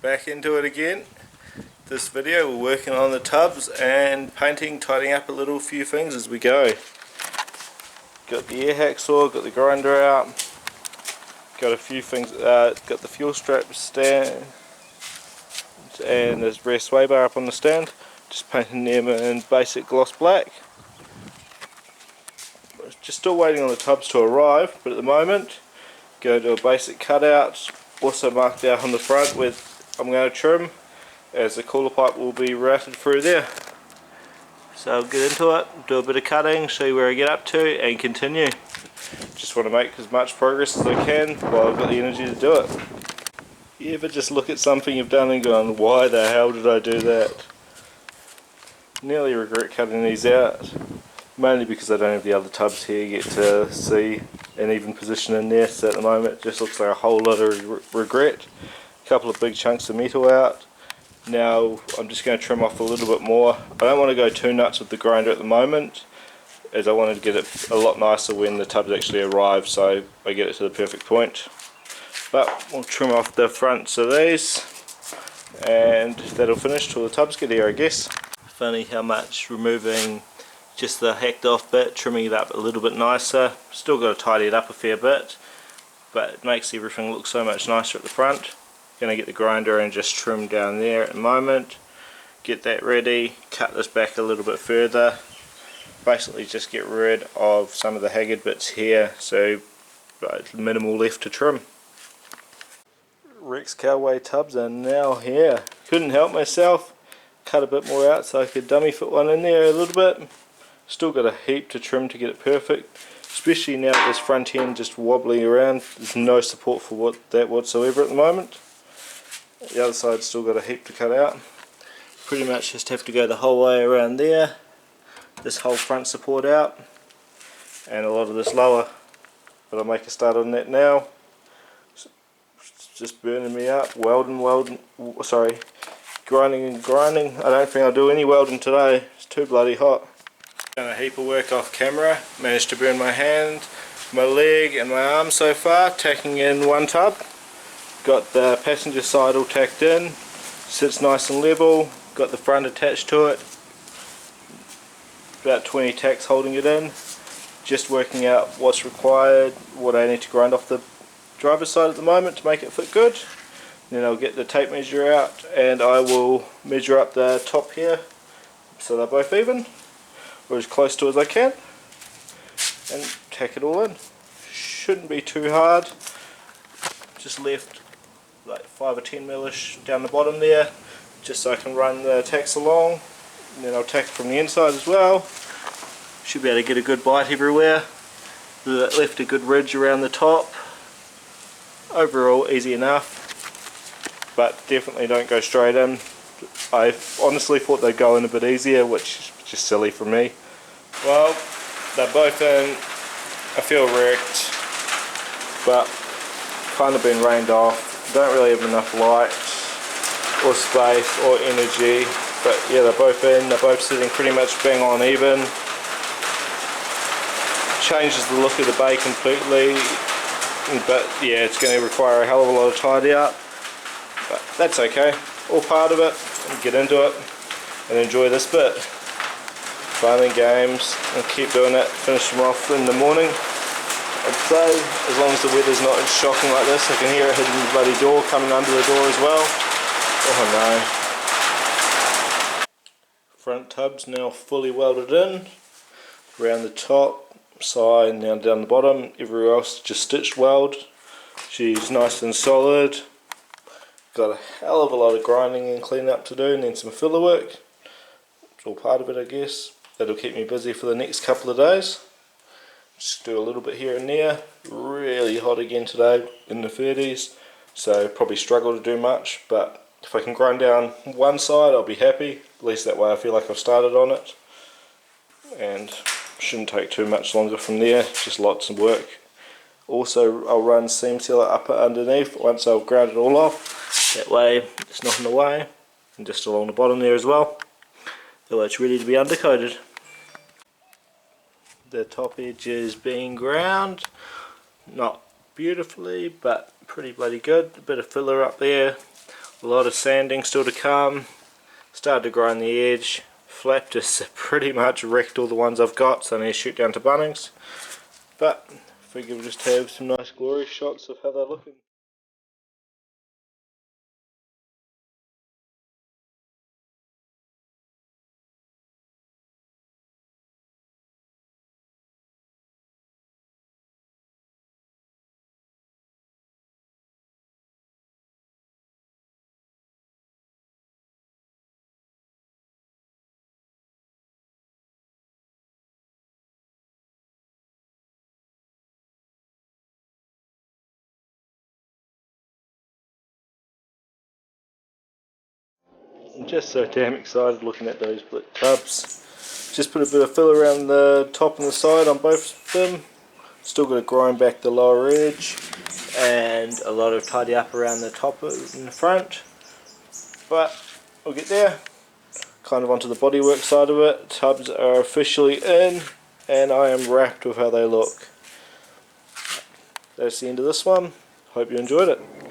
Back into it again. This video we're working on the tubs and painting, tidying up a little few things as we go. Got the air hacksaw, got the grinder out, got a few things, got the fuel strap stand and this rear sway bar up on the stand. Just painting them in basic gloss black. Just still waiting on the tubs to arrive, but at the moment going to do a basic cutout. Also marked out on the front with I'm going to trim, as the cooler pipe will be routed through there. So I'll get into it, do a bit of cutting, show you where I get up to and continue. Just want to make as much progress as I can while I've got the energy to do it. You ever just look at something you've done and gone, why the hell did I do that? Nearly regret cutting these out, mainly because I don't have the other tubs here yet to see an even position in there, so at the moment it just looks like a whole lot of regret. A couple of big chunks of metal out. Now I'm just going to trim off a little bit more. I don't want to go too nuts with the grinder at the moment, as I wanted to get it a lot nicer when the tubs actually arrive, so I get it to the perfect point. But we'll trim off the fronts of these and that'll finish till the tubs get here, I guess. Funny how much removing just the hacked off bit, trimming it up a little bit nicer. Still got to tidy it up a fair bit, but it makes everything look so much nicer at the front. Going to get the grinder and just trim down there at the moment. Get that ready, cut this back a little bit further. Basically just get rid of some of the haggard bits here, so minimal left to trim. Rex Kelway tubs are now here. Couldn't help myself. Cut a bit more out so I could dummy fit one in there a little bit. Still got a heap to trim to get it perfect, especially now that this front end just wobbling around. There's no support for that whatsoever at the moment. The other side's still got a heap to cut out. Pretty much just have to go the whole way around there, this whole front support out, and a lot of this lower. But I'll make a start on that now. It's just burning me up. Grinding and grinding. I don't think I'll do any welding today. It's too bloody hot. Done a heap of work off camera. Managed to burn my hand, my leg and my arm so far, tacking in one tub. Got the passenger side all tacked in, sits nice and level, got the front attached to it, about 20 tacks holding it in, just working out what's required, what I need to grind off the driver's side at the moment to make it fit good. Then I'll get the tape measure out and I will measure up the top here so they're both even, or as close to as I can, and tack it all in. Shouldn't be too hard, just left like 5 or 10 millish down the bottom there, just so I can run the tacks along, and then I'll tack from the inside as well. Should be able to get a good bite everywhere. Left a good ridge around the top. Overall easy enough, but definitely don't go straight in. I honestly thought they'd go in a bit easier, which is just silly for me. Well, they're both in. I feel wrecked, but kind of been rained off. Don't really have enough light or space or energy, but yeah, they're both in. They're both sitting pretty much bang on even. Changes the look of the bay completely, but yeah, it's going to require a hell of a lot of tidy up, but that's okay. All part of it. Get into it and enjoy this bit. Fun and games, and keep doing that. Finish them off in the morning. I'd say, as long as the weather's not shocking like this. I can hear it hitting the bloody door, coming under the door as well. Oh no. Front tub's now fully welded in. Around the top, side, and now down the bottom. Everywhere else just stitched weld. She's nice and solid. Got a hell of a lot of grinding and cleaning up to do, and then some filler work. It's all part of it, I guess. That'll keep me busy for the next couple of days. Just do a little bit here and there. Really hot again today, in the 30s, so probably struggle to do much, but if I can grind down one side I'll be happy. At least that way I feel like I've started on it, and shouldn't take too much longer from there. Just lots of work. Also I'll run seam sealer up underneath once I've ground it all off. That way it's not in the way, and just along the bottom there as well. So it's ready to be undercoated. The top edge is being ground, not beautifully but pretty bloody good. A bit of filler up there, A lot of sanding still to come. Started to grind the edge. Flap just pretty much wrecked all the ones I've got, so I need to shoot down to Bunnings. But I figure we'll just have some nice glory shots of how they're looking. I'm just so damn excited looking at those split tubs. Just put a bit of fill around the top and the side on both of them. Still got to grind back the lower edge and a lot of tidy up around the top and the front. But we'll get there. Kind of onto the bodywork side of it. Tubs are officially in and I am wrapped with how they look. That's the end of this one. Hope you enjoyed it.